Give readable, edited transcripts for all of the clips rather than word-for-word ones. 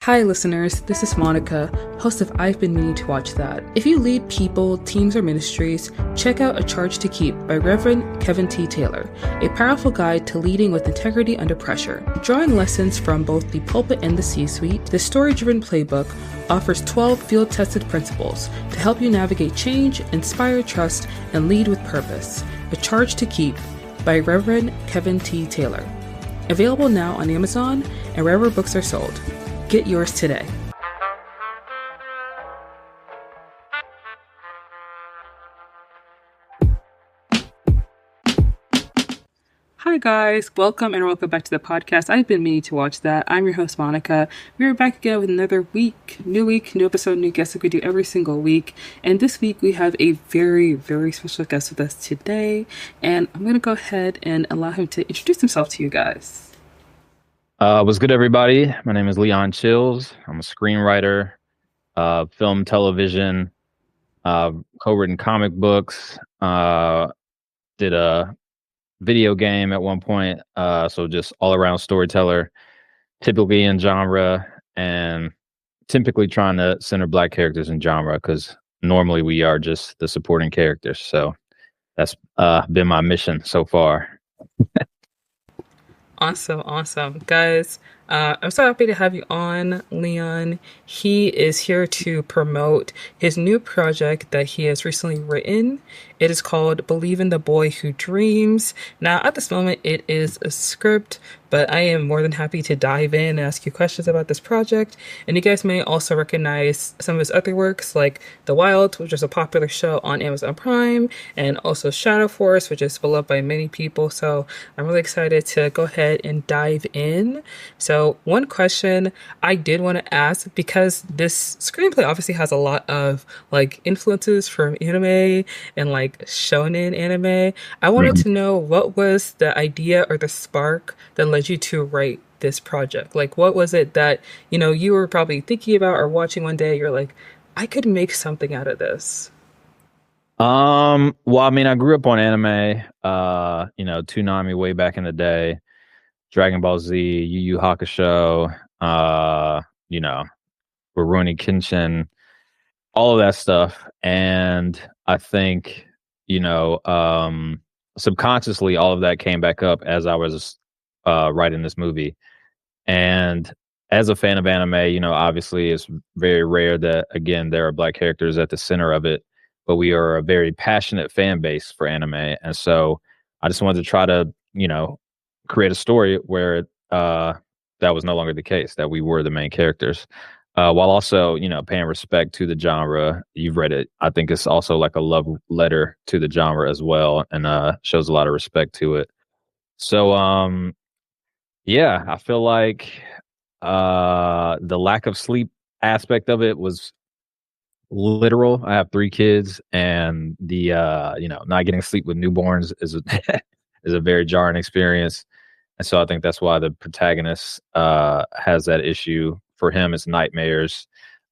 Hi, listeners. This is Monica, host of I've Been Meaning to Watch That. If you lead people, teams, or ministries, check out A Charge to Keep by Reverend Kevin T. Taylor, a powerful guide to leading with integrity under pressure. Drawing lessons from both the pulpit and the C-suite, the story-driven playbook offers 12 field-tested principles to help you navigate change, inspire trust, and lead with purpose. A Charge to Keep by Reverend Kevin T. Taylor. Available now on Amazon and wherever books are sold. Get yours today. Hi guys, welcome back to the podcast. I've been meaning to watch that. I'm your host Monica. We are back again with another week, new episode, new guest like we do every single week. And this week we have a very, very special guest with us today. And I'm going to go ahead and allow him to introduce himself to you guys. What's good, everybody? My name is Leon Chills. I'm a screenwriter, film, television, co-written comic books, did a video game at one point, so just all-around storyteller, typically in genre, and typically trying to center Black characters in genre, because normally we are just the supporting characters. So that's been my mission so far. Awesome. Guys, I'm so happy to have you on, Leon. He is here to promote his new project that he has recently written. It is called Believe in the Boy Who Dreams. Now, at this moment, it is a script, but I am more than happy to dive in and ask you questions about this project. And you guys may also recognize some of his other works, like The Wild, which is a popular show on Amazon Prime, and also Shadow Force, which is beloved by many people. So I'm really excited to go ahead and dive in. So one question I did want to ask, because this screenplay obviously has a lot of like influences from anime and like shonen anime, I wanted to know, what was the idea or the spark that led you to write this project? Like, what was it that, you were probably thinking about or watching one day, you're like, I could make something out of this? Well, I mean, I grew up on anime, Toonami way back in the day, Dragon Ball Z, Yu Yu Hakusho, Rurouni Kenshin, all of that stuff. And I think, subconsciously, all of that came back up as I was writing this movie. And as a fan of anime, obviously it's very rare that, again, there are Black characters at the center of it, but we are a very passionate fan base for anime. And so I just wanted to try to, create a story where that was no longer the case, that we were the main characters. While also, paying respect to the genre. You've read it. I think it's also like a love letter to the genre as well, and shows a lot of respect to it. So, yeah, I feel like the lack of sleep aspect of it was literal. I have 3 kids, and the not getting sleep with newborns is is a very jarring experience. And so I think that's why the protagonist has that issue. For him, it's nightmares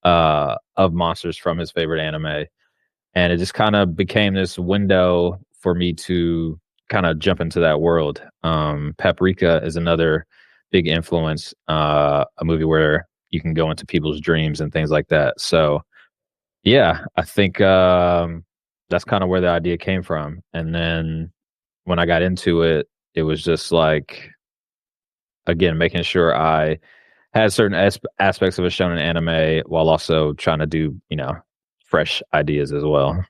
of monsters from his favorite anime. And it just kind of became this window for me to kind of jump into that world. Paprika is another big influence, a movie where you can go into people's dreams and things like that. So, yeah, I think that's kind of where the idea came from. And then when I got into it, it was just like, again, making sure I had certain aspects of a shonen anime while also trying to do, fresh ideas as well.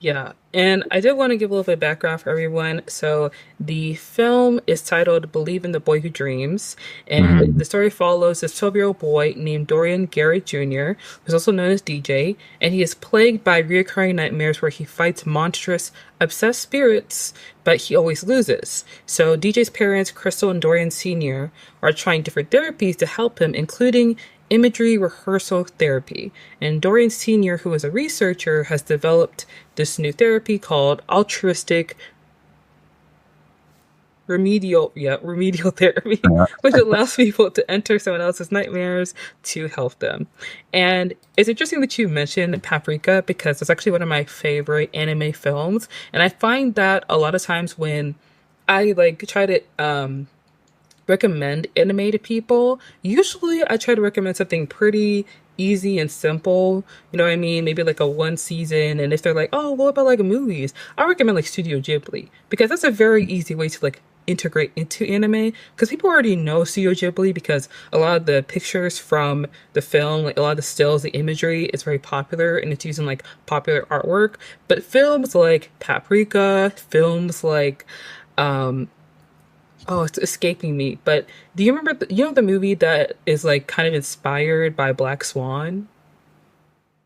Yeah, and I did want to give a little bit of background for everyone. So the film is titled Believe in the Boy Who Dreams, and the story follows this 12-year-old boy named Dorian Garrett Jr., who's also known as DJ, and he is plagued by recurring nightmares where he fights monstrous, obsessed spirits, but he always loses. So DJ's parents, Crystal and Dorian Sr., are trying different therapies to help him, including imagery rehearsal therapy. And Dorian Sr., who is a researcher, has developed this new therapy called altruistic remedial therapy, which allows people to enter someone else's nightmares to help them. And it's interesting that you mentioned Paprika, because it's actually one of my favorite anime films. And I find that a lot of times when I like try to recommend anime to people, usually I try to recommend something pretty easy and simple. You know what I mean? Maybe like a one season. And if they're like, oh, what about like movies? I recommend like Studio Ghibli because that's a very easy way to like integrate into anime because people already know Studio Ghibli because a lot of the pictures from the film, like a lot of the stills, the imagery is very popular and it's using like popular artwork. But films like Paprika, films like oh, it's escaping me. But do you remember, you know, the movie that is like kind of inspired by Black Swan?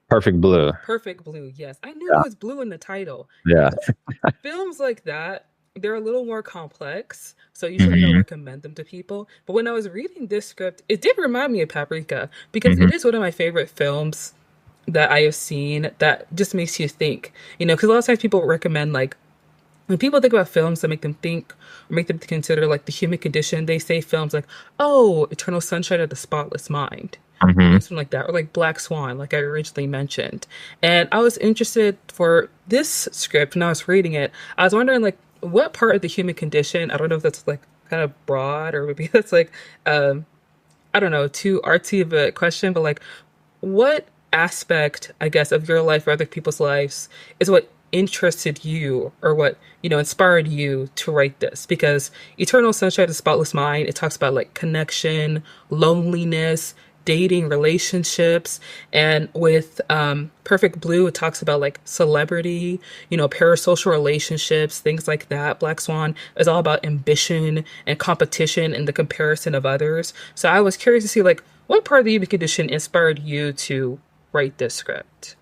Perfect Blue. Perfect Blue. Yes, I knew there Yeah. was blue in the title. Yeah. Yes, films like that, they're a little more complex. So usually I don't Mhm. recommend them to people. But when I was reading this script, it did remind me of Paprika because it Mhm. is one of my favorite films that I have seen that just makes you think. You know, because a lot of times people recommend like when people think about films that make them think or make them consider like the human condition, they say films like, oh, Eternal Sunshine of the Spotless Mind, you know, Mhm. something like that, or like Black Swan, like I originally mentioned. And I was interested for this script when I was reading it. I was wondering like what part of the human condition, I don't know if that's like kind of broad or maybe that's like I don't know, too artsy of a question, but like, what aspect, I guess, of your life or other people's lives is what interested you or what, you know, inspired you to write this? Because Eternal Sunshine of the Spotless Mind, it talks about like connection, loneliness, dating, relationships. And with Perfect Blue, it talks about like celebrity, you know, parasocial relationships, things like that. Black Swan is all about ambition and competition and the comparison of others. So I was curious to see like what part of the human condition inspired you to write this script?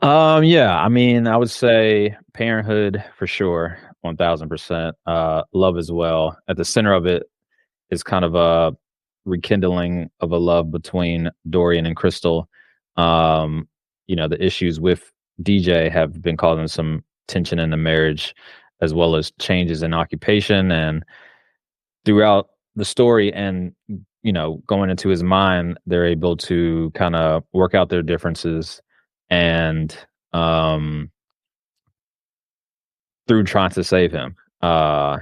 Yeah, I mean, I would say Parenthood for sure, 1000%. Love as well. At the center of it is kind of a rekindling of a love between Dorian and Crystal. Um, the issues with DJ have been causing some tension in the marriage, as well as changes in occupation. And throughout the story and, going into his mind, they're able to kind of work out their differences and, um, through trying to save him, uh,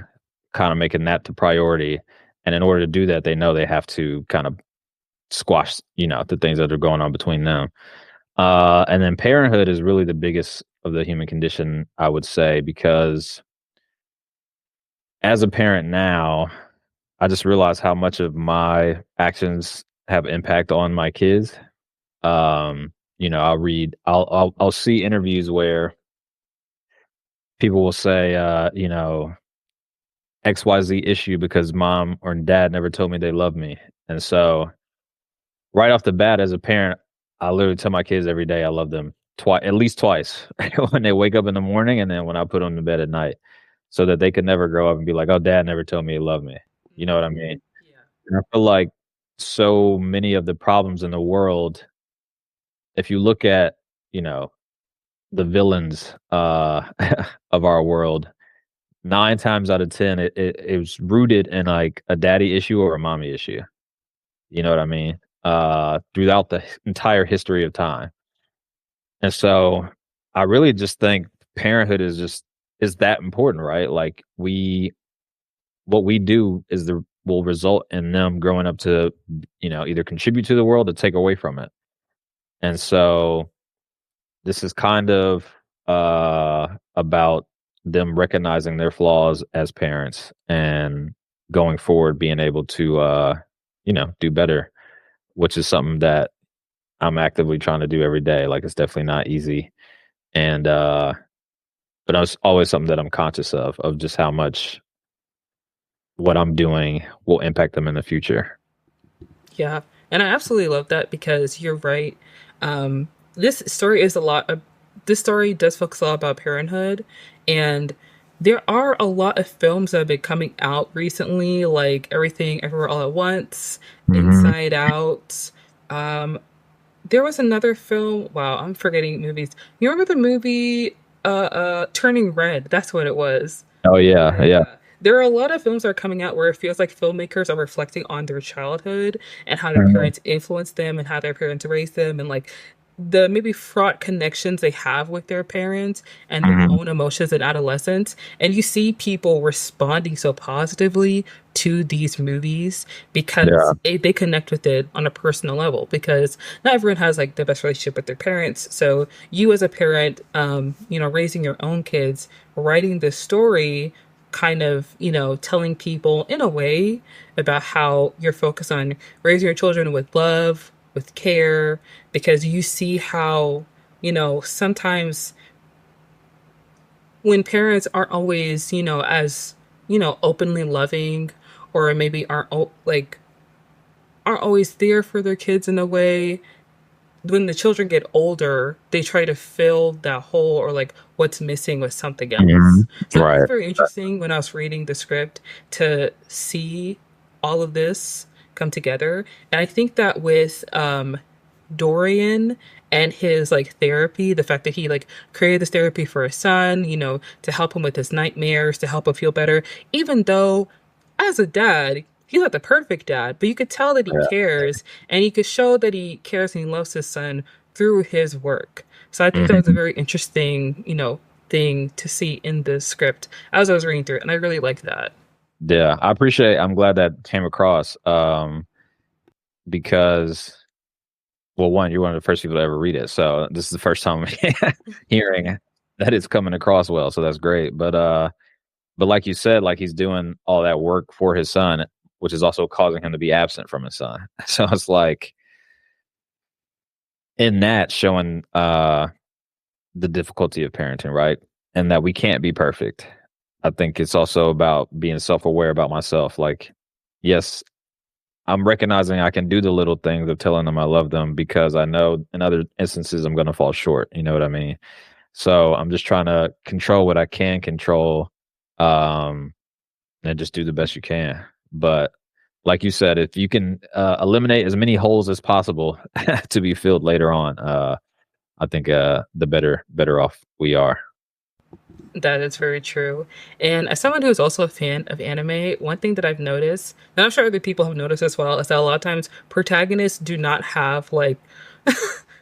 kind of making that the priority. And in order to do that, they know they have to kind of squash, the things that are going on between them. And then parenthood is really the biggest of the human condition, I would say, because as a parent now, I just realize how much of my actions have impact on my kids. I'll see interviews where people will say, XYZ issue because mom or dad never told me they love me. And so right off the bat as a parent, I literally tell my kids every day I love them twice, at least twice, when they wake up in the morning and then when I put them to bed at night, so that they could never grow up and be like, "Oh, dad never told me he loved me." You know what I mean? Yeah. And I feel like so many of the problems in the world, if you look at, you know, the villains of our world, 9 times out of 10, it was rooted in like a daddy issue or a mommy issue. You know what I mean? Throughout the entire history of time. And so I really just think parenthood is that important, right? Like what we do is the will result in them growing up to, either contribute to the world or take away from it. And so this is kind of about them recognizing their flaws as parents and going forward being able to do better, which is something that I'm actively trying to do every day. Like it's definitely not easy. And but it's always something that I'm conscious of just how much what I'm doing will impact them in the future. Yeah, and I absolutely love that because you're right. This story is a lot of this story does focus a lot about parenthood, and there are a lot of films that have been coming out recently, like Everything Everywhere All at Once, Mhm. Inside Out. Um, there was another film. Wow, I'm forgetting movies. You remember the movie Turning Red? That's what it was. Oh, yeah, Yeah, yeah. yeah. There are a lot of films that are coming out where it feels like filmmakers are reflecting on their childhood and how their Mhm. parents influenced them and how their parents raised them and like the maybe fraught connections they have with their parents and their Hmm. own emotions in adolescence. And you see people responding so positively to these movies Yeah. because they connect with it on a personal level. Because not everyone has like the best relationship with their parents. So you as a parent, raising your own kids, writing this story kind of, telling people in a way about how you're focused on raising your children with love, with care, because you see how, sometimes when parents aren't always, as, openly loving or maybe aren't always there for their kids in a way, when the children get older, they try to fill that hole or like what's missing with something Hmm. else. So I found it Right. very interesting when I was reading the script to see all of this come together. And I think that with Dorian and his like therapy, the fact that he like created this therapy for his son, to help him with his nightmares, to help him feel better, even though as a dad, he's not the perfect dad, but you could tell that he Yeah. cares and he could show that he cares and he loves his son through his work. So I think that was a Hmm. very interesting, thing to see in the script as I was reading through it, and I really like that. Yeah. I'm glad that came across. Because well, one, you're one of the first people to ever read it, so this is the first time hearing that it's coming across well, so that's great. But like you said, like he's doing all that work for his son, which is also causing him to be absent from his son. So it's like in that showing the difficulty of parenting, right? And that we can't be perfect. I think it's also about being self-aware about myself. Like, yes, I'm recognizing I can do the little things of telling them I love them because I know in other instances I'm going to fall short. You know what I mean? So I'm just trying to control what I can control, um, and just do the best you can. But like you said, if you can eliminate as many holes as possible to be filled later on, I think the better off we are. That is very true. And as someone who is also a fan of anime, one thing that I've noticed, and I'm sure other people have noticed as well, is that a lot of times protagonists do not have like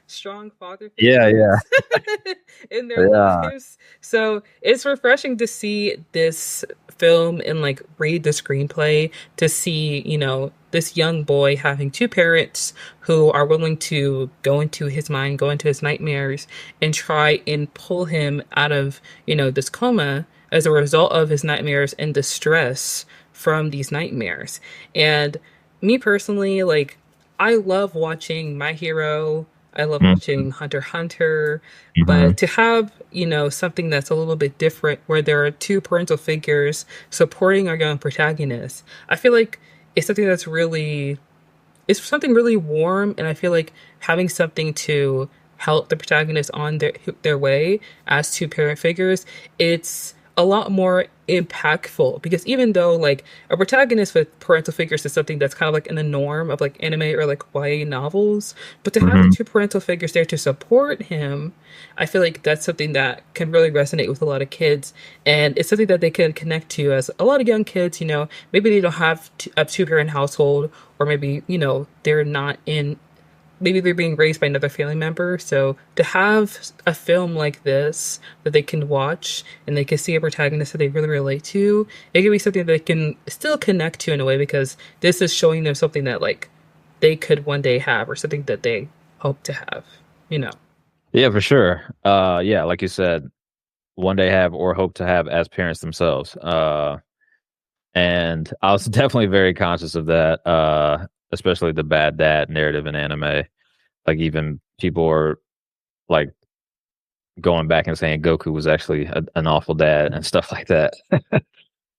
strong father Yeah, yeah, figures in their yeah. lives. So it's refreshing to see this film and like read the screenplay to see, this young boy having two parents who are willing to go into his mind, go into his nightmares, and try and pull him out of, this coma as a result of his nightmares and the stress from these nightmares. And me personally, like, I love watching My Hero. I love Mhm, watching Hunter x Hunter, mhm. but to have, something that's a little bit different where there are two parental figures supporting our young protagonist, I feel like it's something that's really it's something really warm, and I feel like having something to help the protagonist on their way as two parent figures, it's a lot more impactful because even though like a protagonist with parental figures is something that's kind of like in the norm of like anime or like YA novels, but to have the Mhm. two parental figures there to support him, I feel like that's something that can really resonate with a lot of kids, and it's something that they can connect to as a lot of young kids. Maybe they don't have a two parent household, or maybe they're not in, maybe they're being raised by another family member. So to have a film like this that they can watch and they can see a protagonist that they really relate to, it can be something that they can still connect to in a way because this is showing them something that like they could one day have or something that they hope to have you know Yeah, for sure. Yeah, like you said, one day have or hope to have as parents themselves. And I was definitely very conscious of that, especially the bad dad narrative in anime. Like even people are like going back and saying Goku was actually an awful dad and stuff like that.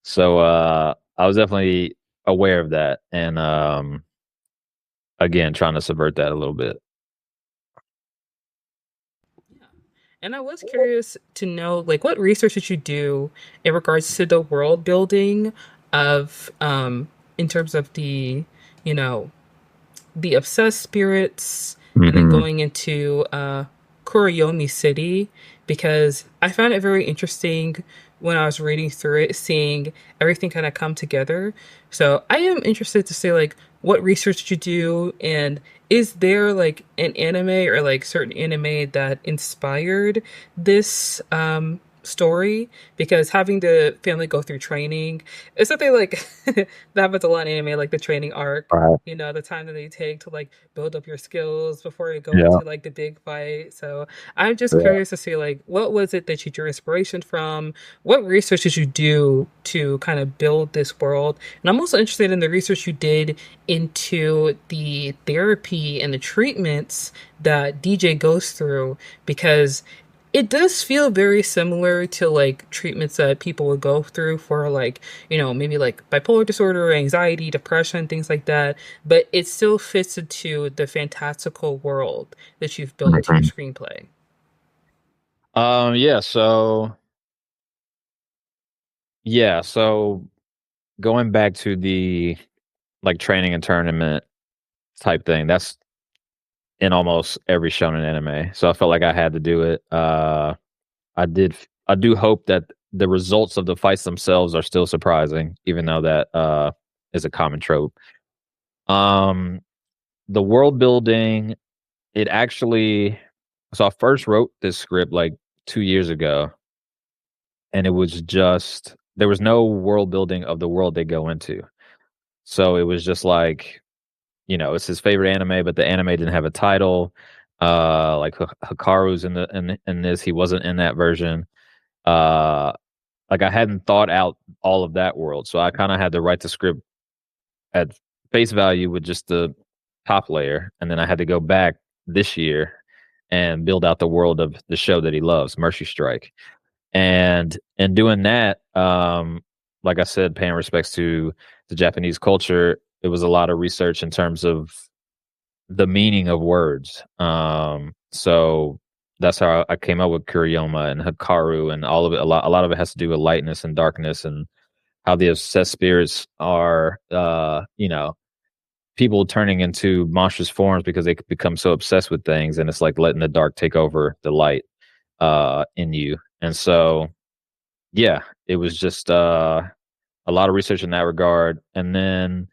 So I was definitely aware of that, and again, trying to subvert that a little bit. And I was curious to know, like, what research did you do in regards to the world building of, in terms of you know, the obsessed spirits, and then Hmm. going into Kuroyomi City, because I found it very interesting when I was reading through it, seeing everything kind of come together. So I am interested to say, like, what research did you do, and is there like an anime or like certain anime that inspired this story? Because having the family go through training is something like that happens a lot in anime, like the training arc. Right. You know, the time that they take to like build up your skills before you go Yeah. into like the big fight. So I'm just Yeah. curious to see like what was it that you drew inspiration from? What research did you do to kind of build this world? And I'm also interested in the research you did into the therapy and the treatments that DJ goes through, because it does feel very similar to like treatments that people would go through for like, you know, maybe like bipolar disorder, anxiety, depression, things like that. But it still fits into the fantastical world that you've built into your Mhm. screenplay. Yeah. So going back to the like training and tournament type thing, that's in almost every shonen anime. So I felt like I had to do it. I do hope that the results of the fights themselves are still surprising, even though that is a common trope. Um, the world building, it actually. So I first wrote this script like 2 years ago, and it was just there was no world building of the world they go into. So it was just like, it's his favorite anime, but the anime didn't have a title. Like Hikaru's in this, he wasn't in that version. Uh, like I hadn't thought out all of that world, so I kind of had to write the script at face value with just the top layer, and then I had to go back this year and build out the world of the show that he loves, Mercy Strike. And in doing that, like I said, paying respects to the Japanese culture, it was a lot of research in terms of the meaning of words. So that's how I came up with Kuriyama and Hikaru and all of it. A lot of it has to do with lightness and darkness and how the obsessed spirits are, people turning into monstrous forms because they become so obsessed with things, and it's like letting the dark take over the light in you. And so, yeah, it was just a lot of research in that regard. And then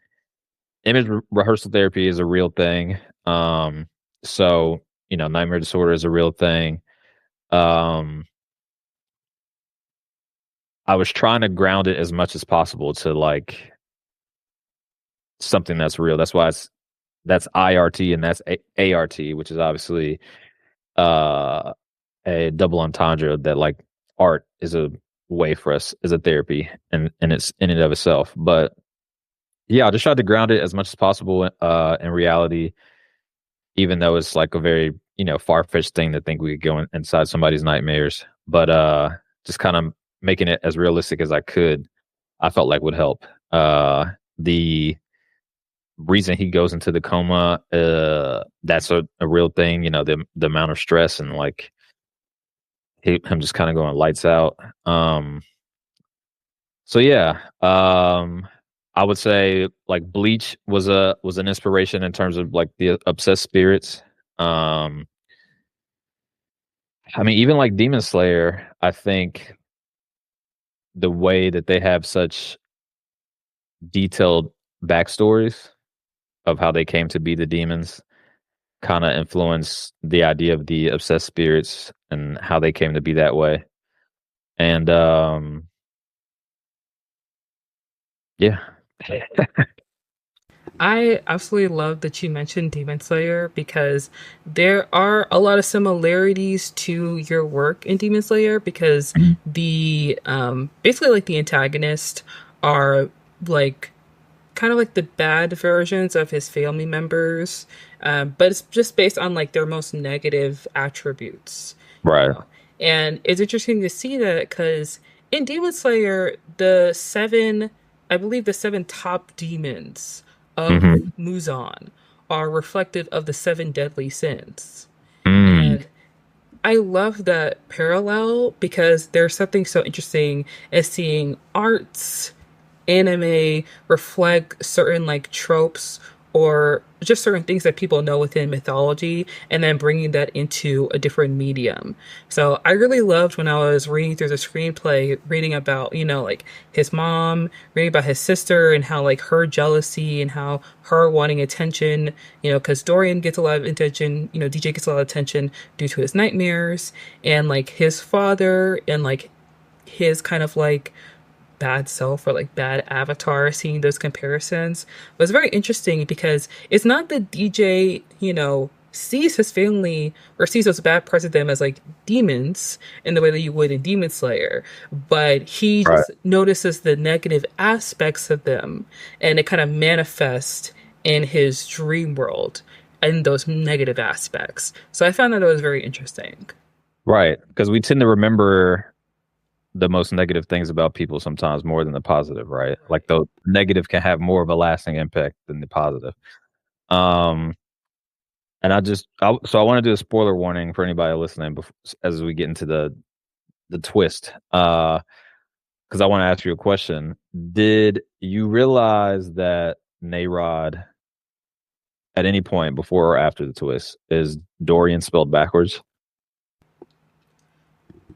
image rehearsal therapy is a real thing. So nightmare disorder is a real thing. Um, I was trying to ground it as much as possible to like something that's real. That's IRT and that's ART, which is obviously uh, a double entendre that like art is a way for us as a therapy and it's in and of itself. But yeah, I just tried to ground it as much as possible in reality, even though it's like a very far fetched thing to think we could go inside somebody's nightmares. But just kind of making it as realistic as I could, I felt like would help. The reason he goes into the coma, that's a real thing. The amount of stress and like him just kind of going lights out. So yeah, I would say like Bleach was an inspiration in terms of like the obsessed spirits. Um, I mean, even like Demon Slayer, I think the way that they have such detailed backstories of how they came to be the demons kind of influence the idea of the obsessed spirits and how they came to be that way. And yeah. I absolutely love that you mentioned Demon Slayer, because there are a lot of similarities to your work in Demon Slayer, because Mhm. the basically like the antagonists are like kind of like the bad versions of his family members, but it's just based on like their most negative attributes, you Right. know. And it's interesting to see that because in Demon Slayer, the seven, I believe the seven top demons of Hmm. Muzan are reflective of the seven deadly sins. Mm. And I love that parallel because there's something so interesting as seeing arts anime reflect certain like tropes or just certain things that people know within mythology and then bringing that into a different medium. So I really loved when I was reading through the screenplay, reading about, like his mom, reading about his sister and how like her jealousy and how her wanting attention, because Dorian gets a lot of attention, DJ gets a lot of attention due to his nightmares and like his father and like his kind of like bad self or like bad avatar, seeing those comparisons was very interesting because it's not that DJ, sees his family or sees those bad parts of them as like demons in the way that you would in Demon Slayer, but he Right. just notices the negative aspects of them and it kind of manifests in his dream world and those negative aspects. So I found that it was very interesting. Right. Because we tend to remember the most negative things about people sometimes more than the positive, right? Like the negative can have more of a lasting impact than the positive. Um, and so I want to do a spoiler warning for anybody listening as we get into the twist. Because I want to ask you a question. Did you realize that Nayrod at any point before or after the twist is Dorian spelled backwards?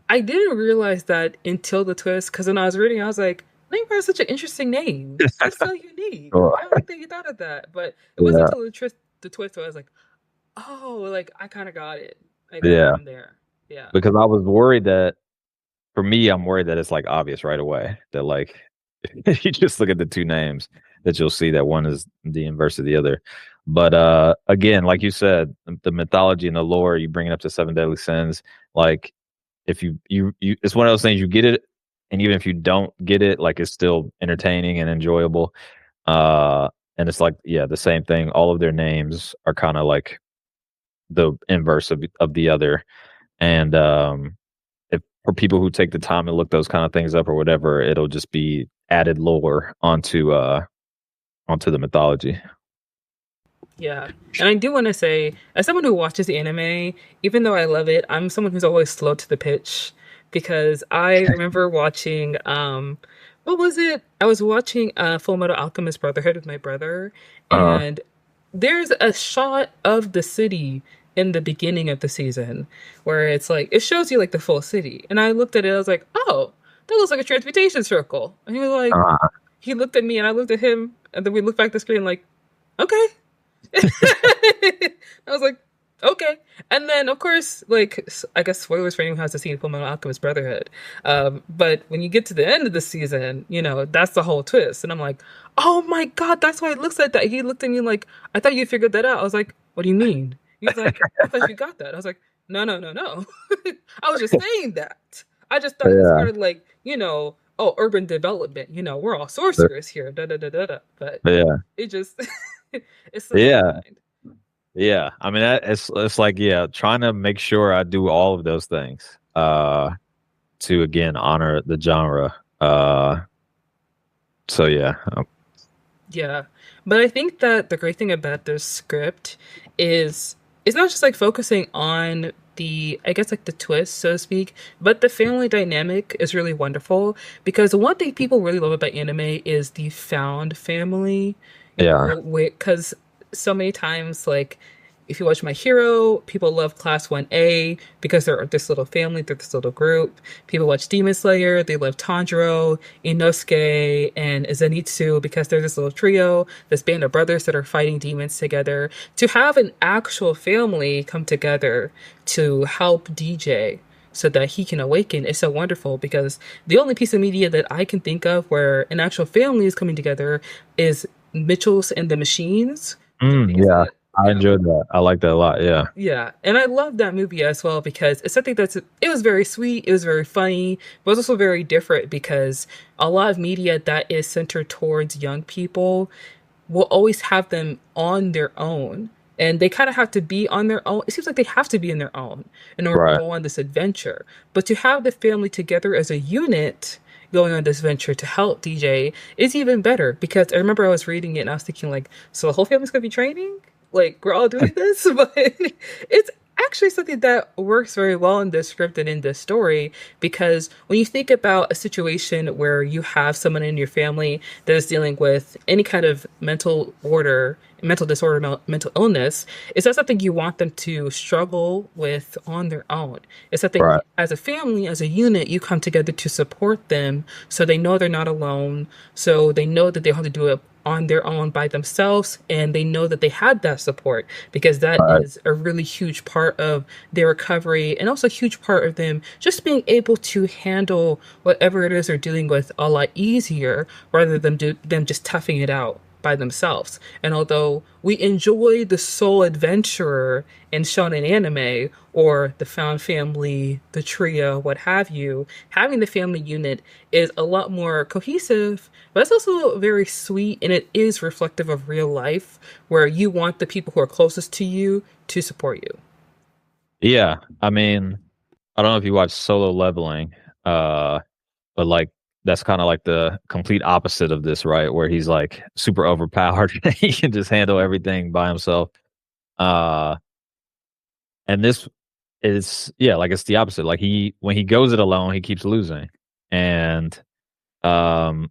I didn't realize that until the twist, because when I was reading, I was like, Nightmare is such an interesting name. It's so unique. Sure. I don't think you thought of that. But it wasn't Yeah, until the twist where I was like, oh, like I kind of got it. I got it yeah. from there. Yeah. Because I was worried that for me, I'm worried that it's like obvious right away that like if you just look at the two names that you'll see that one is the inverse of the other. But again, like you said, the mythology and the lore, you bring it up to seven deadly sins. Like if you it's one of those things you get it, and even if you don't get it, like it's still entertaining and enjoyable. Uh, and it's like yeah, the same thing. All of their names are kind of like the inverse of the other, and if for people who take the time to look those kind of things up or whatever, it'll just be added lore onto the mythology. Yeah. And I do want to say, as someone who watches the anime, even though I love it, I'm someone who's always slow to the pitch because I remember watching what was it? I was watching Full Metal Alchemist Brotherhood with my brother Uh, and there's a shot of the city in the beginning of the season where it's like it shows you like the full city. And I looked at it, I was like, "Oh, that looks like a transportation circle." And he was like, uh, he looked at me and I looked at him and then we looked back at the screen like, "Okay." I was like, okay. And then, of course, like, I guess spoilers for anyone who hasn't seen Fullmetal Alchemist Brotherhood. But when you get to the end of the season, that's the whole twist. And I'm like, oh my God, that's why it looks like that. He looked at me like, I thought you figured that out. I was like, what do you mean? He was like, I thought you got that. I was like, no, no, no, no. I was just saying that. I just thought it was yeah, part of like, oh, urban development. We're all sorcerers here. Da da da da da. But yeah, it just it slipped my yeah, mind. yeah. I mean, it's like yeah, trying to make sure I do all of those things to again honor the genre. So yeah, Yeah. But I think that the great thing about this script is it's not just like focusing on the I guess like the twist, so to speak, but the family dynamic is really wonderful because one thing people really love about anime is the found family, yeah. because so many times like if you watch My Hero, people love Class 1A because they're this little family, they're this little group. People watch Demon Slayer, they love Tanjiro, Inosuke, and Zenitsu because they're this little trio, this band of brothers that are fighting demons together. To have an actual family come together to help DJ so that he can awaken is so wonderful because the only piece of media that I can think of where an actual family is coming together is Mitchell's and the Machines. The things Yeah. that I yeah, enjoyed that. I like that a lot. Yeah. yeah, and I love that movie as well because it's something it was very sweet, it was very funny, but it was also very different because a lot of media that is centered towards young people will always have them on their own. And they kind of have to be on their own. It seems like they have to be on their own in order to Right. go on this adventure. But to have the family together as a unit going on this venture to help DJ is even better because I remember I was reading it and I was thinking like, so the whole family's gonna be training? Like we're all doing this? But it's actually something that works very well in this script and in this story, because when you think about a situation where you have someone in your family that is dealing with any kind of mental disorder, mental illness, it's not something you want them to struggle with on their own. It's something Right. as a family, as a unit, you come together to support them so they know they're not alone, so they know that they have to do it on their own by themselves, and they know that they had that support, because that Right. is a really huge part of their recovery, and also a huge part of them just being able to handle whatever it is they're dealing with a lot easier, rather than them just toughing it out by themselves. And although we enjoy the sole adventurer in shonen anime, or the found family, the trio, what have you, having the family unit is a lot more cohesive, but it's also very sweet, and it is reflective of real life, where you want the people who are closest to you to support you. Yeah. I mean, I don't know if you watch Solo Leveling, uh, but like that's kind of like the complete opposite of this, right? Where he's like super overpowered. He can just handle everything by himself. Uh, and this is, yeah, like it's the opposite. Like when he goes it alone, he keeps losing. And um,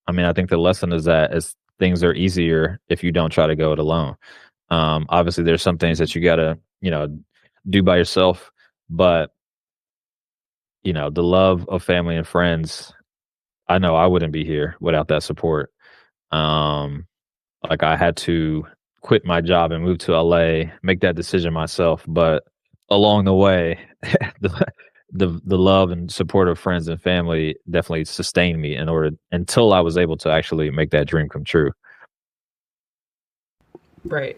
I mean, I think the lesson is that things are easier if you don't try to go it alone. Obviously, there's some things that you gotta, do by yourself, but the love of family and friends. I know I wouldn't be here without that support. Um, like I had to quit my job and move to LA, make that decision myself. But along the way, the the love and support of friends and family definitely sustained me in order until I was able to actually make that dream come true. Right.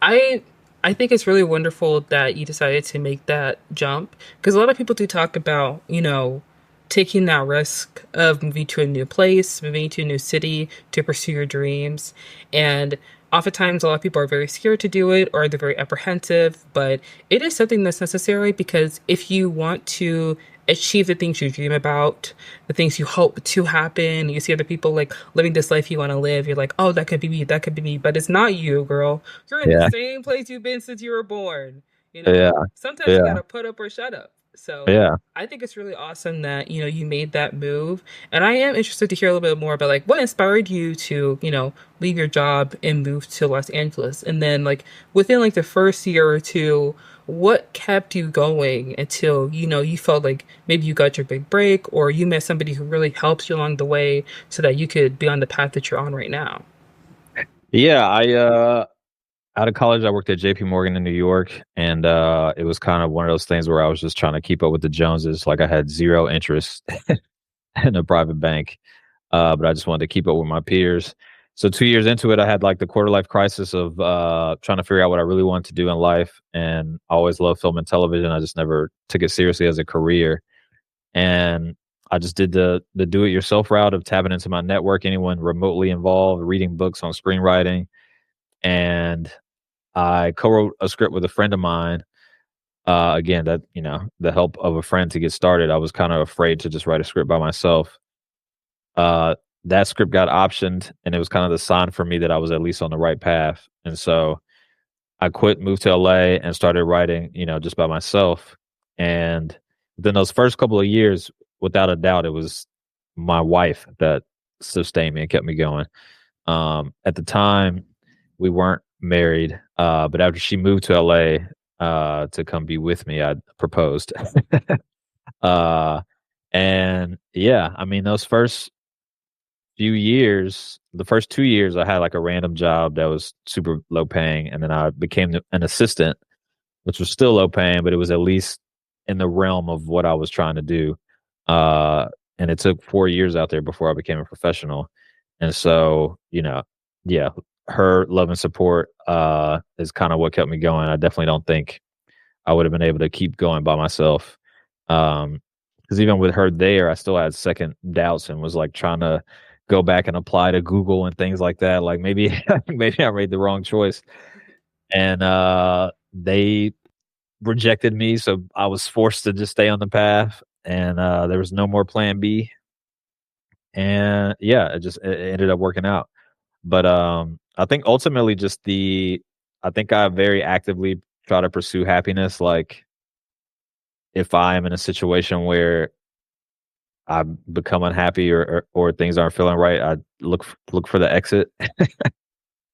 I I think it's really wonderful that you decided to make that jump, because a lot of people do talk about, taking that risk of moving to a new place, moving to a new city to pursue your dreams. And oftentimes a lot of people are very scared to do it, or they're very apprehensive, but it is something that's necessary, because if you want to achieve the things you dream about, the things you hope to happen, you see other people like living this life you want to live, you're like, oh, that could be me, that could be me, but it's not you, girl. You're in the Yeah, same place you've been since you were born. yeah, Sometimes you yeah, gotta put up or shut up. So yeah. I think it's really awesome that you made that move, and I am interested to hear a little bit more about like what inspired you to leave your job and move to Los Angeles, and then like within like the first year or two, what kept you going until you felt like maybe you got your big break, or you met somebody who really helped you along the way so that you could be on the path that you're on right now. Yeah, out of college I worked at JPMorgan in New York, and it was kind of one of those things where I was just trying to keep up with the Joneses. Like I had zero interest in a private bank, but I just wanted to keep up with my peers. So 2 years into it, I had like the quarter life crisis of trying to figure out what I really wanted to do in life, and I always loved film and television. I just never took it seriously as a career, and I just did the do it yourself route of tapping into my network, anyone remotely involved, reading books on screenwriting, and I co-wrote a script with a friend of mine. Again, that the help of a friend to get started. I was kind of afraid to just write a script by myself. Uh, that script got optioned, and it was kind of the sign for me that I was at least on the right path. And so I quit, moved to LA, and started writing, just by myself. And within those first couple of years, without a doubt, it was my wife that sustained me and kept me going. At the time, we weren't married, but after she moved to LA to come be with me, I proposed. uh, and yeah, I mean, those first few years, the first 2 years, I had like a random job that was super low paying, and then I became an assistant, which was still low paying, but it was at least in the realm of what I was trying to do. Uh, and it took 4 years out there before I became a professional. And so, yeah, her love and support is kind of what kept me going. I definitely don't think I would have been able to keep going by myself. Because even with her there, I still had second doubts and was like trying to go back and apply to Google and things like that. Like maybe maybe I made the wrong choice. And they rejected me, so I was forced to just stay on the path, and there was no more plan B. And yeah, it ended up working out. But I think ultimately I think I very actively try to pursue happiness. Like if I am in a situation where I become unhappy or things aren't feeling right, I look for the exit,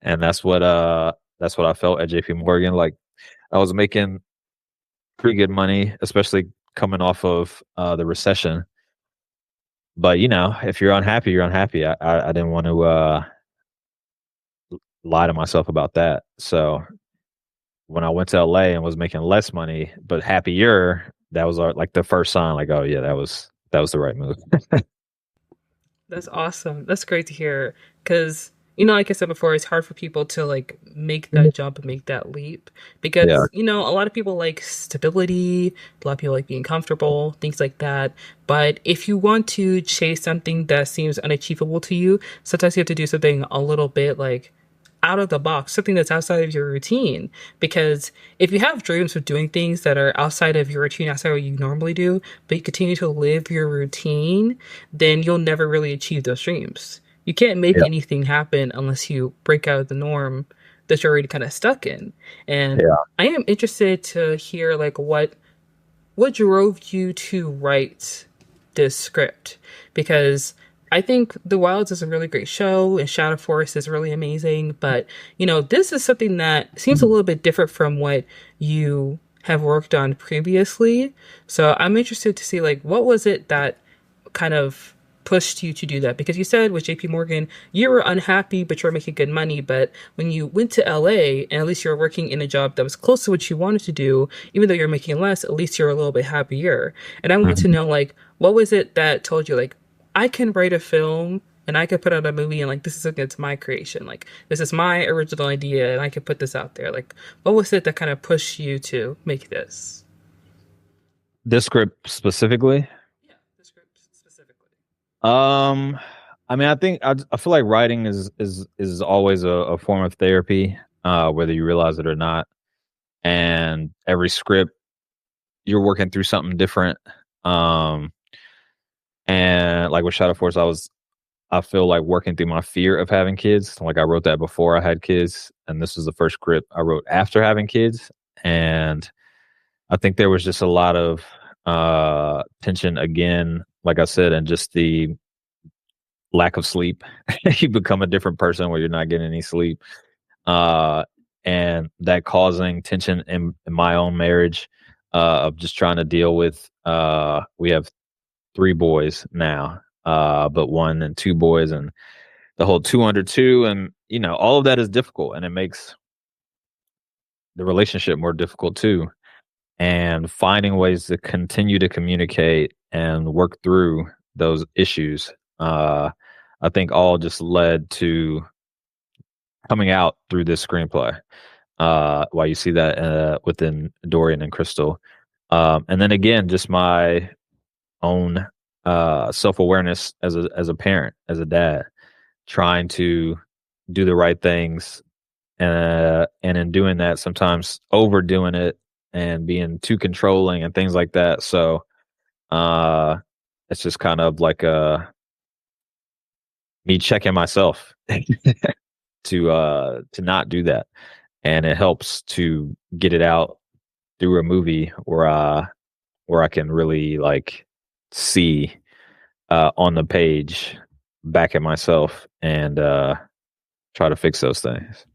and that's what I felt at JP Morgan. Like I was making pretty good money, especially coming off of the recession. But you know, if you're unhappy, you're unhappy. I didn't want to lie to myself about that. So when I went to LA and was making less money but happier, that was like the first sign. Like, oh yeah, that was the right move. That's awesome. That's great to hear. Because, like I said before, it's hard for people to like make that jump and make that leap. Yeah, Because, a lot of people like stability, a lot of people like being comfortable, things like that. But if you want to chase something that seems unachievable to you, sometimes you have to do something a little bit like out of the box, something that's outside of your routine. Because if you have dreams of doing things that are outside of your routine, outside of what you normally do, but you continue to live your routine, then you'll never really achieve those dreams. You can't make yeah, anything happen unless you break out of the norm that you're already kind of stuck in. And yeah. I am interested to hear like what drove you to write this script? Because I think The Wilds is a really great show and Shadow Forest is really amazing, but this is something that seems a little bit different from what you have worked on previously. So I'm interested to see like what was it that kind of pushed you to do that? Because you said with JP Morgan, you were unhappy, but you were making good money. But when you went to LA, and at least you were working in a job that was close to what you wanted to do, even though you're making less, at least you're a little bit happier. And I want to Mhm. know, like, what was it that told you, like, I can write a film and I could put out a movie and, like, this is against my creation. Like, this is my original idea and I could put this out there. Like, what was it that kind of pushed you to make this? This script specifically. Yeah, the script specifically. Um, I mean, I feel like writing is always a form of therapy, whether you realize it or not. And every script, you're working through something different. Um, and like with Shadow Force, I feel like working through my fear of having kids. Like I wrote that before I had kids, and this was the first script I wrote after having kids. And I think there was just a lot of tension again, like I said, and just the lack of sleep. You become a different person where you're not getting any sleep. Uh, and that causing tension in my own marriage of just trying to deal with we have three boys now, but one and two boys and the whole two under two, and you know, all of that is difficult and it makes the relationship more difficult too. And finding ways to continue to communicate and work through those issues, I think all just led to coming out through this screenplay. Why you see that within Dorian and Crystal, and then again, just my own self awareness as a parent, as a dad, trying to do the right things, and in doing that, sometimes overdoing it and being too controlling and things like that. So uh, it's just kind of like me checking myself to not do that, and it helps to get it out through a movie where I can really like see on the page back at myself and try to fix those things.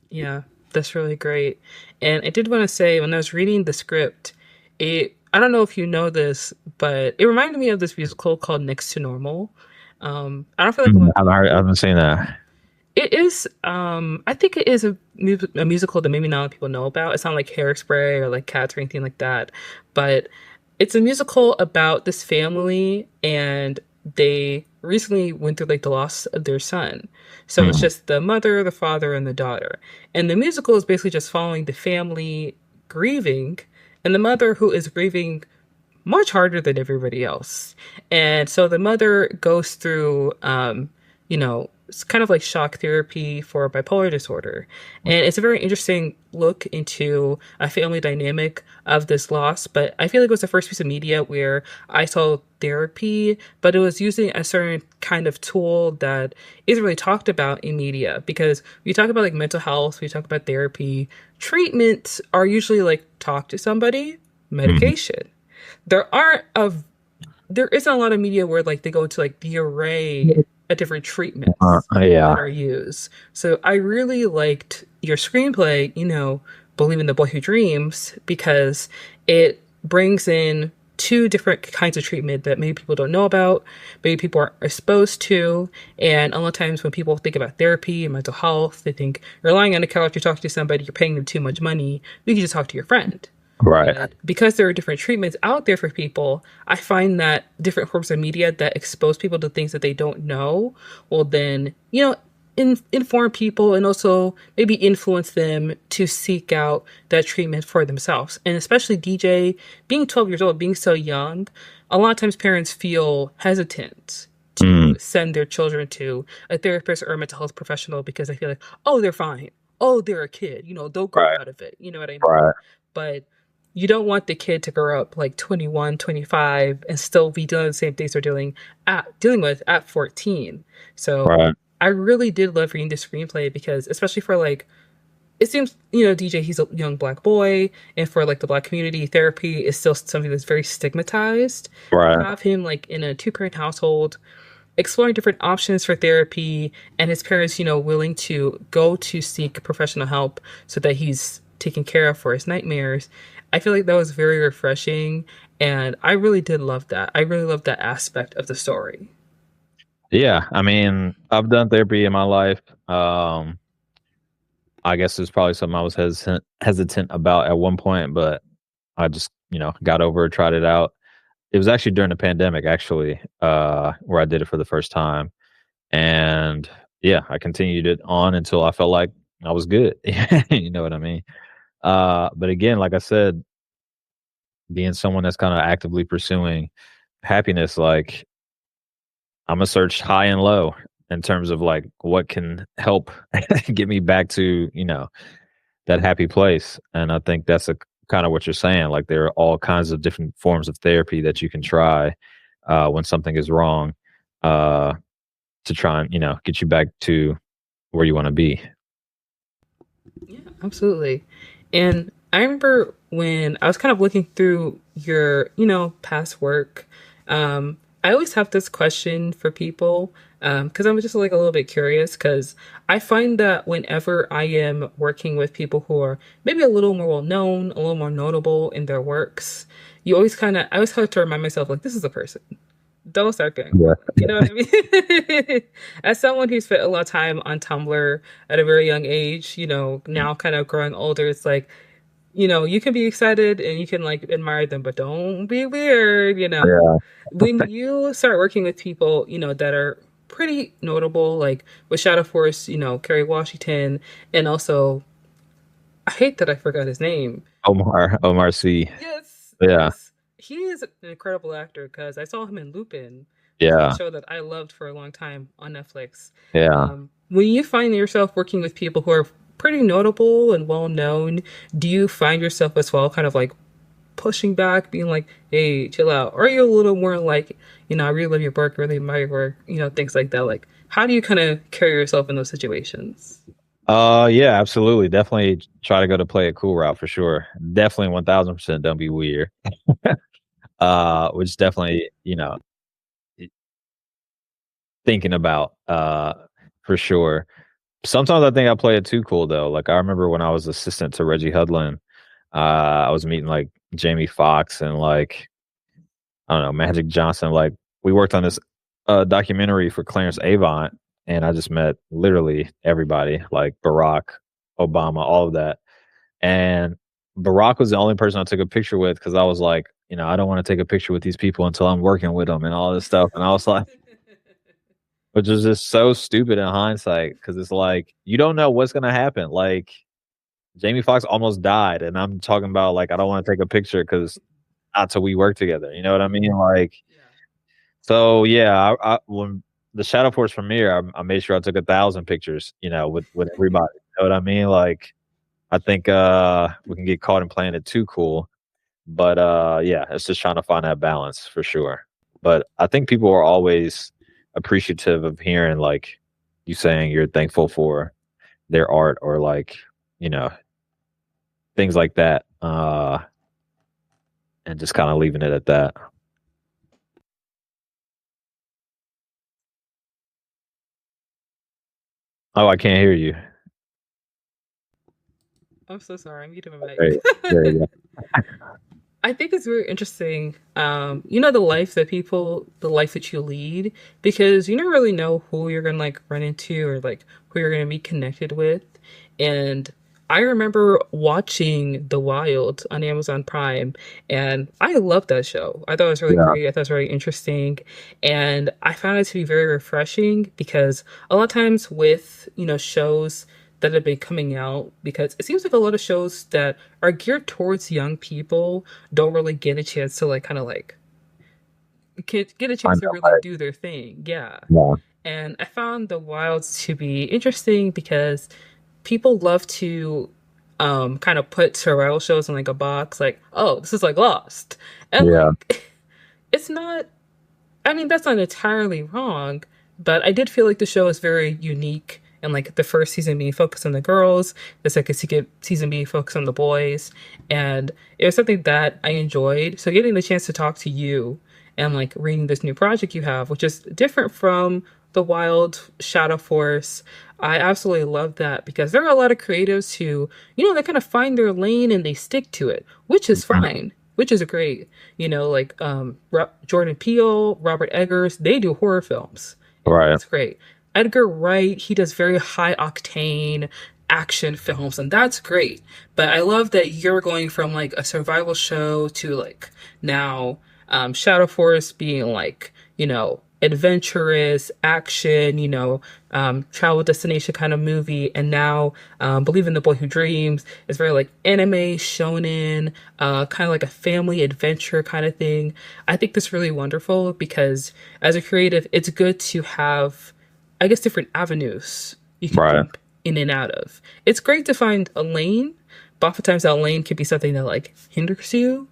Yeah, that's really great. And I did want to say, when I was reading the script, I don't know if you know this, but it reminded me of this musical called Next to Normal. I don't feel like I haven't seen that. it is. I think it is a musical that maybe not a lot of people know about. It's not like Hairspray or like Cats or anything like that, but it's a musical about this family, and they recently went through like the loss of their son. So it's Mm, just the mother, the father, and the daughter. And the musical is basically just following the family grieving, and the mother who is grieving much harder than everybody else. And so the mother goes through, it's kind of like shock therapy for bipolar disorder. And it's a very interesting look into a family dynamic of this loss. But I feel like it was the first piece of media where I saw therapy, but it was using a certain kind of tool that isn't really talked about in media. Because we talk about like mental health, we talk about therapy, treatments are usually like talk to somebody, Mhm. medication. There aren't a there isn't a lot of media where like they go into like the array of different treatments that Yeah. are used. So I really liked your screenplay, Believe in the Boy Who Dreams, because it brings in two different kinds of treatment that maybe people don't know about, maybe people aren't exposed to. And a lot of times when people think about therapy and mental health, they think you're lying on a couch, you're talking to somebody, you're paying them too much money, you can just talk to your friend. Right. But because there are different treatments out there for people, I find that different forms of media that expose people to things that they don't know will then, inform people and also maybe influence them to seek out that treatment for themselves. And especially DJ, being 12 years old, being so young, a lot of times parents feel hesitant Mm. to send their children to a therapist or a mental health professional because they feel like, oh, they're fine. Oh, they're a kid. They'll grow Right. out of it. You know what I mean? Right. But you don't want the kid to grow up like 21, 25, and still be dealing with the same things they're dealing with at 14. So Right. I really did love reading the screenplay because especially for like it seems, DJ, he's a young black boy, and for like the black community, therapy is still something that's very stigmatized. To Right. have him like in a two-parent household exploring different options for therapy and his parents, willing to go to seek professional help so that he's taken care of for his nightmares. I feel like that was very refreshing and I really did love that. I really love that aspect of the story. Yeah. I mean, I've done therapy in my life. I guess it's probably something I was hesitant about at one point, but I just, got over it, tried it out. It was actually during the pandemic, actually, where I did it for the first time. And yeah, I continued it on until I felt like I was good. You know what I mean? But again, like I said, being someone that's kind of actively pursuing happiness, like I'm gonna search high and low in terms of like what can help get me back to, that happy place. And I think that's a kind of what you're saying. Like there are all kinds of different forms of therapy that you can try when something is wrong uh, to try and, get you back to where you want to be. Yeah, absolutely. And I remember when I was kind of looking through your, past work, I always have this question for people because I'm just like a little bit curious because I find that whenever I am working with people who are maybe a little more well known, a little more notable in their works, I always have to remind myself like this is a person. Don't start getting Yeah. wrong. You know what I mean? As someone who's spent a lot of time on Tumblr at a very young age, now kind of growing older, it's like, you can be excited and you can like admire them, but don't be weird. Yeah. When you start working with people, that are pretty notable, like with Shadow Force, Kerry Washington, and also, I hate that I forgot his name. Omar C. Yes, Yeah. yes. He is an incredible actor because I saw him in Lupin, which is a Yeah. show that I loved for a long time on Netflix. Yeah. When you find yourself working with people who are pretty notable and well known, do you find yourself as well kind of like pushing back, being like, hey, chill out? Or are you a little more like, I really love your work, really admire your work, things like that? Like, how do you kind of carry yourself in those situations? Yeah, absolutely. Definitely try to go to play a cool route for sure. Definitely 1000% don't be weird. Which definitely, thinking about for sure. Sometimes I think I play it too cool though. Like I remember when I was assistant to Reggie Hudlin, I was meeting like Jamie Foxx and like I don't know, Magic Johnson. Like we worked on this documentary for Clarence Avant and I just met literally everybody, like Barack Obama, all of that. And Barack was the only person I took a picture with because I was like, I don't want to take a picture with these people until I'm working with them and all this stuff. And I was like, which is just so stupid in hindsight because it's like you don't know what's gonna happen. Like Jamie Foxx almost died, and I'm talking about like I don't want to take a picture because not till we work together. You know what I mean? Like Yeah. so, yeah. When the Shadow Force premiere, I made sure I took 1,000 pictures, with everybody. You know what I mean? Like, I think we can get caught in playing it too cool. But yeah, it's just trying to find that balance for sure. But I think people are always appreciative of hearing like you saying you're thankful for their art or like, you know, things like that. And just kind of leaving it at that. Oh, I can't hear you. I'm so sorry. I'm muting my There, there mic. you I think it's very interesting. You know, the life that people, the life that you lead, because you never really know who you're gonna like run into or like who you're gonna be connected with. And I remember watching The Wild on Amazon Prime, and I loved that show. I thought it was really go. great. I thought it was very interesting, and I found it to be very refreshing because a lot of times with shows that have been coming out, because it seems like a lot of shows that are geared towards young people don't really get a chance to like kind of like get a I chance to know. really do their thing. Yeah. Yeah. And I found the wilds to be interesting because people love to kind of put survival shows in like a box, like, oh, this is like Lost. And Yeah. like it's not, I mean, that's not entirely wrong, but I did feel like the show is very unique. And like the first season being focused on the girls, the second season being focused on the boys. And it was something that I enjoyed. So getting the chance to talk to you and like reading this new project you have, which is different from the Wild Shadow Force, I absolutely love that because there are a lot of creatives who, they kind of find their lane and they stick to it, which is Mhm. fine, which is great. Like Jordan Peele, Robert Eggers, they do horror films. Right. That's great. Edgar Wright, he does very high octane action films, and that's great. But I love that you're going from like a survival show to like now Shadow Force being like, adventurous action, travel destination kind of movie, and now Believe in the Boy Who Dreams is very like anime, shonen, kind of like a family adventure kind of thing. I think that's really wonderful because as a creative, it's good to have, I guess, different avenues you can Right. jump in and out of. It's great to find a lane, but oftentimes that lane can be something that like hinders you.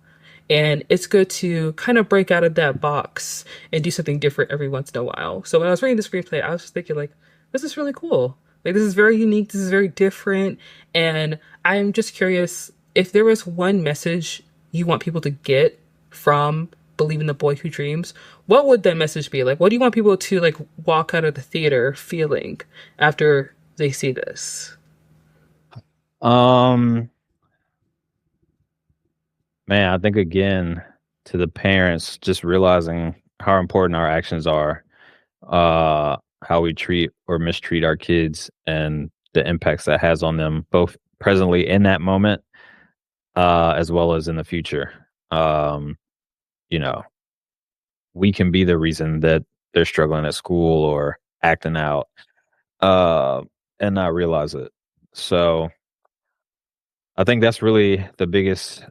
And it's good to kind of break out of that box and do something different every once in a while. So when I was reading the screenplay, I was just thinking like, this is really cool. Like this is very unique. This is very different. And I'm just curious if there was one message you want people to get from Believe in the Boy Who Dreams, what would that message be? Like, what do you want people to like walk out of the theater feeling after they see this? Um, Man, I think again to the parents, just realizing how important our actions are, how we treat or mistreat our kids, and the impacts that has on them, both presently in that moment, as well as in the future. Um, you know, we can be the reason that they're struggling at school or acting out, uh, and not realize it. So I think that's really the biggest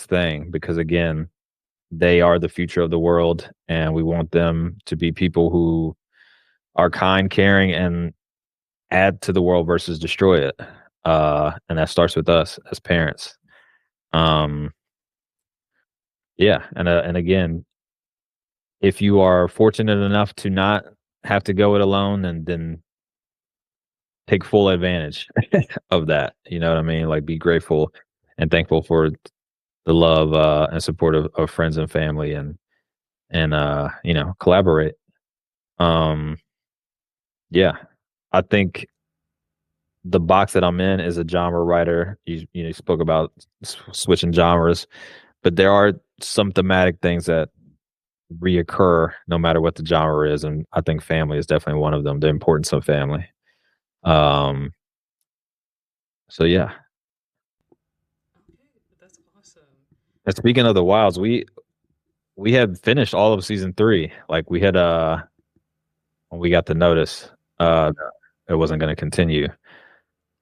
thing because again, they are the future of the world, and we want them to be people who are kind, caring, and add to the world versus destroy it. And that starts with us as parents. Um, yeah, and again, if you are fortunate enough to not have to go it alone, and then take full advantage of that. You know what I mean? Like, be grateful and thankful for the love and support of friends and family, and collaborate. Um, yeah, I think the box that I'm in is a genre writer. You spoke about switching genres, but there are some thematic things that reoccur no matter what the genre is, and I think family is definitely one of them. The importance of family. Um, so yeah. That's awesome. And speaking of the Wilds, we had finished all of season 3. Like we had when we got the notice, uh, it wasn't going to continue.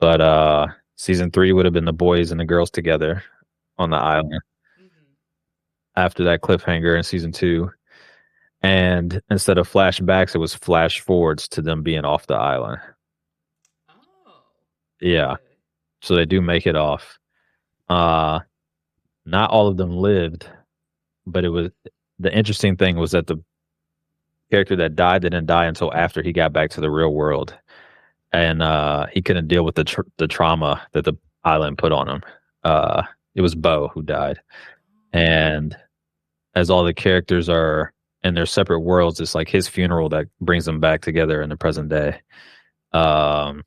But season 3 would have been the boys and the girls together on the island Hmm. after that cliffhanger in season 2. and instead of flashbacks, it was flash forwards to them being off the island. Oh, Yeah, okay. so they do make it off. Uh, Not all of them lived, but it was the interesting thing was that the character that died didn't die until after he got back to the real world, and he couldn't deal with the trauma that the island put on him. Uh, it was Bo who died, and as all the characters are in their separate worlds, it's like his funeral that brings them back together in the present day. Um,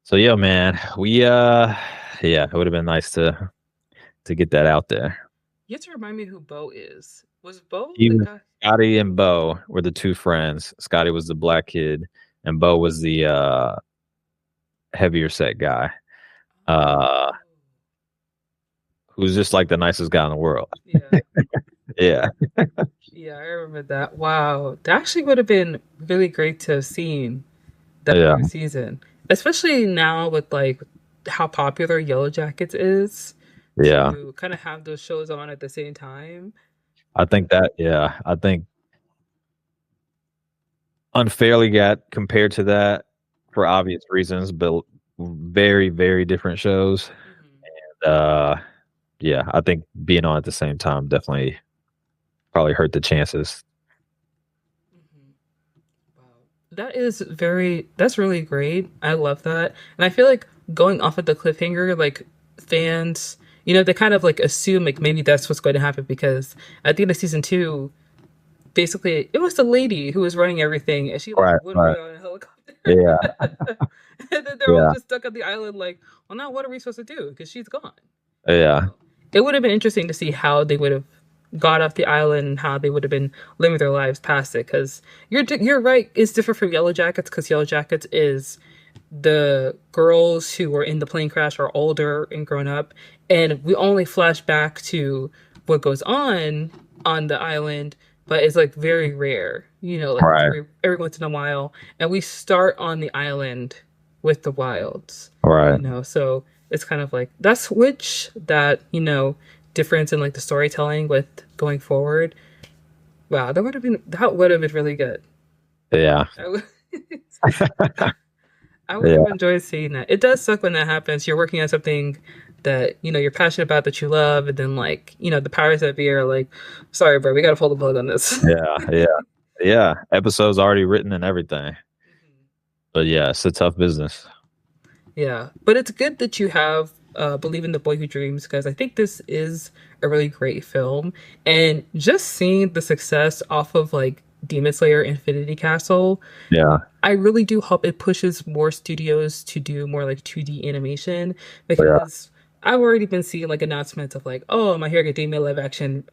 so yeah, man, yeah, it would have been nice to get that out there. You have to remind me who Bo is. Was Bo the Even guy? Scotty and Bo were the two friends. Scotty was the black kid, and Bo was the heavier set guy, uh, Oh, who's just like the nicest guy in the world. yeah. Yeah, Yeah, I remember that. Wow. That actually would have been really great to have seen that yeah, third season. Especially now with like how popular Yellow Jackets is yeah. to kind of have those shows on at the same time. I think that. Yeah, I think unfairly got compared to that for obvious reasons, but very, very different shows. Hmm. Uh, yeah, I think being on at the same time definitely probably hurt the chances. Hmm. Wow. That's really great. I love that. And I feel like going off of the cliffhanger, like fans, they kind of like assume like maybe that's what's going to happen because at the end of season two, basically it was the lady who was running everything and she like Right, went away right. on a helicopter. Yeah, And then they're all yeah, just stuck on the island like, well now what are we supposed to do? Because she's gone. yeah, So it would have been interesting to see how they would have got off the island and how they would have been living their lives past it. Because you're right, it's different from Yellow Jackets because Yellow Jackets is the girls who were in the plane crash are older and grown up, and we only flash back to what goes on the island, but it's like very rare, like right, every once in a while, and we start on the island with the wilds, right. so it's kind of like that switch, that difference in like the storytelling with going forward. Wow, that would have been really good. Yeah, I would, I would yeah, have enjoyed seeing that. It does suck when that happens. You're working on something that you're passionate about, that you love, and then like the powers that be are like, sorry, bro, we got to pull the plug on this. yeah, yeah, yeah. Episodes already written and everything, but yeah, it's a tough business. Yeah, but it's good that you have Believe in the Boy Who Dreams, because I think this is a really great film, and just seeing the success off of like Demon Slayer Infinity Castle, Yeah, I really do hope it pushes more studios to do more like 2D animation, yeah, because I've already been seeing like announcements of like, oh, My Hero Academia live action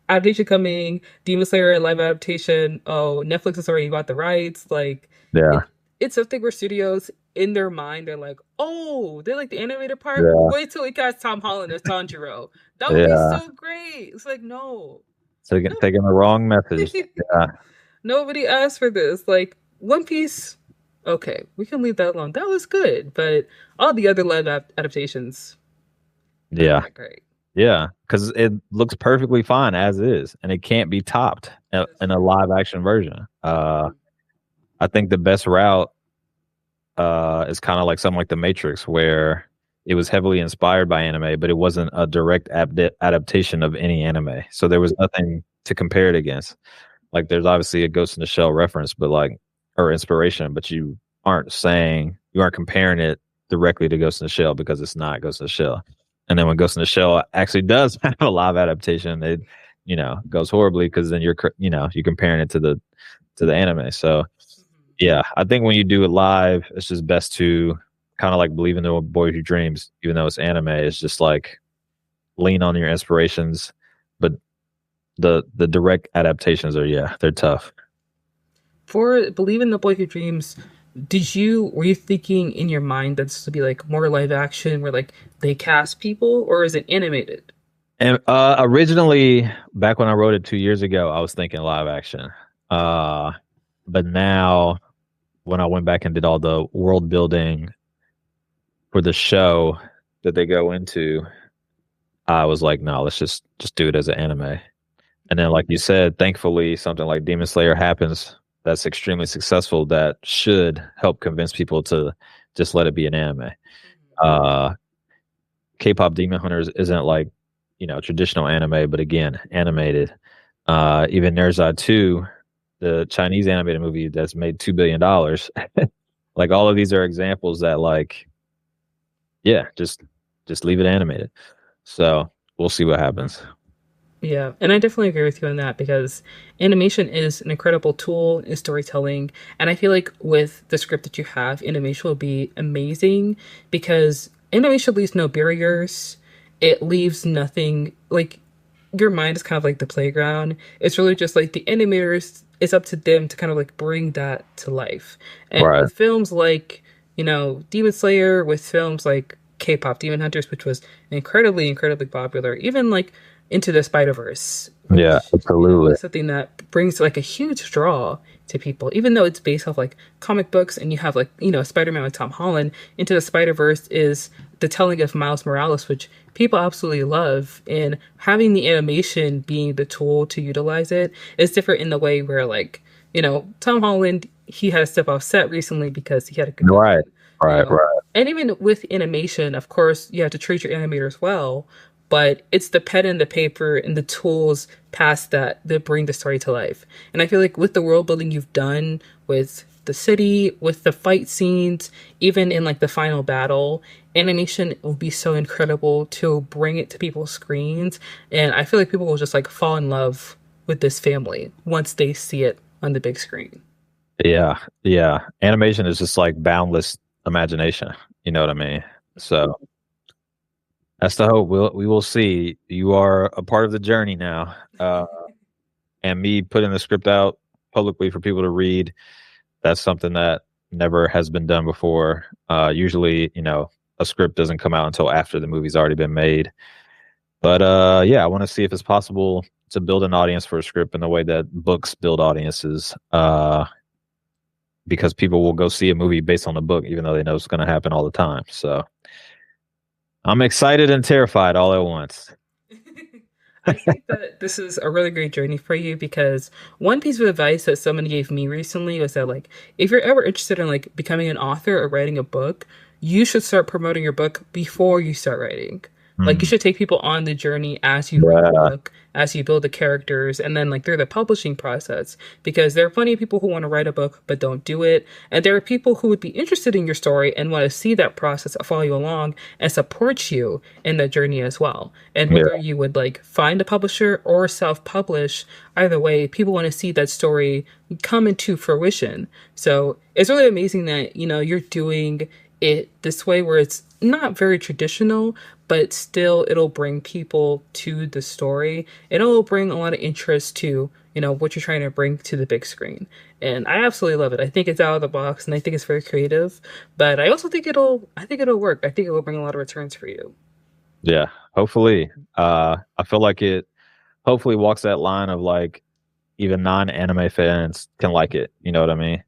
adaptation coming, Demon Slayer live adaptation. Oh, Netflix has already bought the rights. Like yeah, it's something where studios in their mind they're like, oh, they like the animated part. Well, yeah, wait till we cast Tom Holland as Tanjiro. That would be yeah. so great. It's like no, no, Taking the wrong message. Yeah, nobody asked for this. Like One Piece, okay, we can leave that alone. That was good, but all the other live adaptations not yeah, that great. yeah. Because it looks perfectly fine as is, and it can't be topped That's in a true. live action version. Hmm. I think the best route is kind of like something like The Matrix, where it was heavily inspired by anime, but it wasn't a direct adaptation of any anime. So there was nothing to compare it against. Like there's obviously a Ghost in the Shell reference, but like or inspiration, but you aren't comparing it directly to Ghost in the Shell because it's not Ghost in the Shell. And then when Ghost in the Shell actually does have a live adaptation, it goes horribly because then you're comparing it to the anime. So Hmm. yeah, I think when you do it live, it's just best to kind of like Believe in the Boy Who Dreams, even though it's anime. It's just like lean on your inspirations, but the direct adaptations are they're tough. For Believe in the Boy Who Dreams, were you thinking in your mind that this would be like more live action where like they cast people, or is it animated? And originally, back when I wrote it 2 years ago, I was thinking live action. Uh, but now, when I went back and did all the world building for the show that they go into, I was like, no, let's just do it as an anime. And then, like you said, thankfully, something like Demon Slayer happens that's extremely successful that should help convince people to just let it be an anime. Uh, K-pop Demon Hunters isn't like, traditional anime, but again, animated. Even Nerzai 2, the Chinese animated movie that's made $2 billion. Like all of these are examples that like, yeah, just leave it animated. So we'll see what happens. Yeah, and I definitely agree with you on that because animation is an incredible tool in storytelling. And I feel like with the script that you have, animation will be amazing because animation leaves no barriers. It leaves nothing like your mind is kind of like the playground. It's really just like the animators, it's up to them to kind of like bring that to life. And Right. with films like, Demon Slayer, with films like K-pop Demon Hunters, which was incredibly, incredibly popular, even like Into the Spider-Verse, Yeah, which, absolutely. is something that brings like a huge draw to people, even though it's based off like comic books and you have like, Spider-Man with Tom Holland. Into the Spider-Verse is the telling of Miles Morales, which people absolutely love. And having the animation being the tool to utilize it is different in the way where like, Tom Holland, he had to step off set recently because he had a Right. concussion, Right, right. and even with animation, of course, you have to treat your animators well, but it's the pen and the paper and the tools past that bring the story to life. And I feel like with the world building you've done with the city, with the fight scenes, even in like the final battle, animation will be so incredible to bring it to people's screens. And I feel like people will just like fall in love with this family once they see it on the big screen. Yeah, yeah. Animation is just like boundless imagination. You know what I mean? So that's the hope. We will see. You are a part of the journey now, and me putting the script out publicly for people to read. That's something that never has been done before. Usually, a script doesn't come out until after the movie's already been made. But yeah, I want to see if it's possible to build an audience for a script in the way that books build audiences. Because people will go see a movie based on the book, even though they know it's going to happen all the time. So I'm excited and terrified all at once. I think that this is a really great journey for you because one piece of advice that someone gave me recently was that like if you're ever interested in like becoming an author or writing a book, you should start promoting your book before you start writing. Like you Mm, should take people on the journey as you read the yeah, book, as you build the characters, and then like through the publishing process. Because there are plenty of people who want to write a book but don't do it, and there are people who would be interested in your story and want to see that process, follow you along, and support you in that journey as well. And yeah, whether you would like find a publisher or self-publish, either way, people want to see that story come into fruition. So it's really amazing that you're doing it this way where it's not very traditional, but still it'll bring people to the story. It'll bring a lot of interest to what you're trying to bring to the big screen. And I absolutely love it. I think it's out of the box and I think it's very creative, but I also think it'll work. I think it will bring a lot of returns for you. yeah. Hopefully, I feel like it. Hopefully, walks that line of like even non-anime fans can like it. You know what I mean?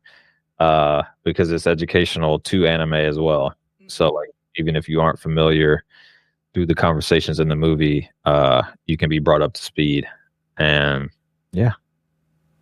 Because it's educational to anime as well. So like even if you aren't familiar through the conversations in the movie, you can be brought up to speed. And yeah,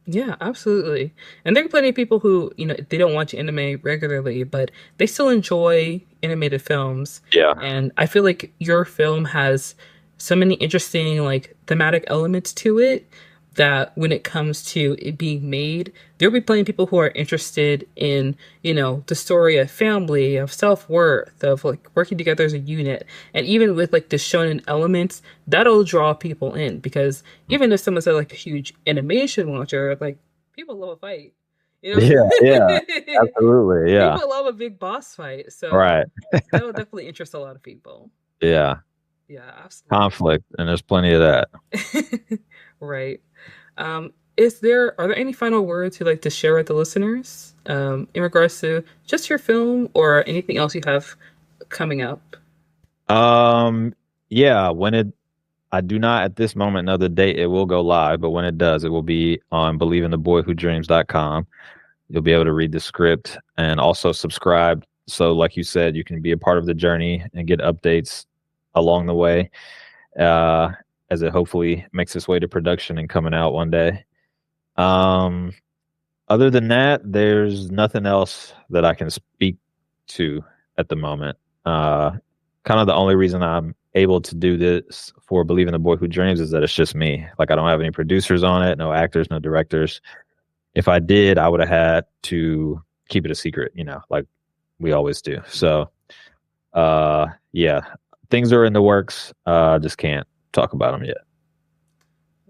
Yeah, absolutely. And there are plenty of people who, they don't watch anime regularly, but they still enjoy animated films. yeah, And I feel like your film has so many interesting, like, thematic elements to it that when it comes to it being made, there'll be plenty of people who are interested in, the story of family, of self-worth, of like working together as a unit. And even with like the shonen elements, that'll draw people in because even if someone's like a huge animation watcher, like people love a fight. You yeah, yeah, know? absolutely, yeah, People love a big boss fight. So right, that'll definitely interest a lot of people. yeah, Yeah, absolutely. conflict, and there's plenty of that. Right. Are there any final words you'd like to share with the listeners in regards to just your film or anything else you have coming up? Um, yeah, I do not at this moment know the date it will go live, but when it does, it will be on believeintheboywhodreams.com. You'll be able to read the script and also subscribe. So, like you said, you can be a part of the journey and get updates along the way. Uh, as it hopefully makes its way to production and coming out one day. Um, Other than that, there's nothing else that I can speak to at the moment. Uh, Kind of the only reason I'm able to do this for Believe in the Boy Who Dreams is that it's just me. Like I don't have any producers on it, no actors, no directors. If I did, I would have had to keep it a secret, like we always do. So, yeah, things are in the works. Just can't talk about them yet.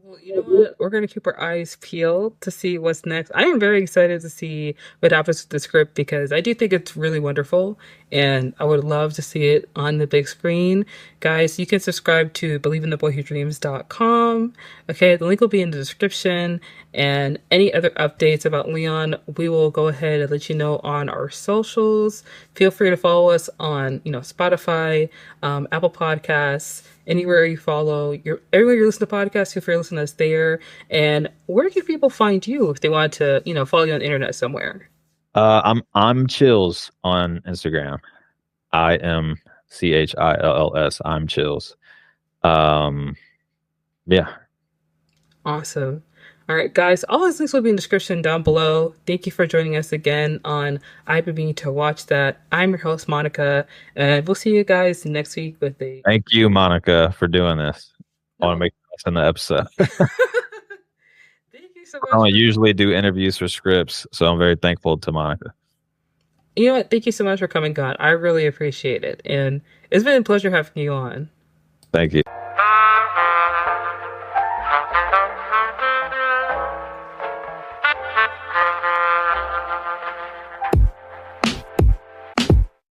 Well, you know what? We're going to keep our eyes peeled to see what's next. I am very excited to see what happens with the script because I do think it's really wonderful and I would love to see it on the big screen. Guys, you can subscribe to believeinthe.boywhodreams.com. Okay, the link will be in the description, and any other updates about Leon, we will go ahead and let you know on our socials. Feel free to follow us on, Spotify, Apple Podcasts, anywhere you follow everywhere you listen to podcasts. Feel free to listen to us there. And where can people find you if they want to, follow you on the internet somewhere? I'm Chills on Instagram. I am Chills. I'm Chills. Um, yeah. Awesome. All right, guys, all those links will be in the description down below. Thank you for joining us again on I've been meaning to watch that. I'm your host, Monica, and we'll see you guys next week with a Thank you, Monica, for doing this. I want to no. make this in the episode. Thank you so I much don't for usually do interviews for scripts, so I'm very thankful to Monica. you know what? Thank you so much for coming on. I really appreciate it. And it's been a pleasure having you on. Thank you.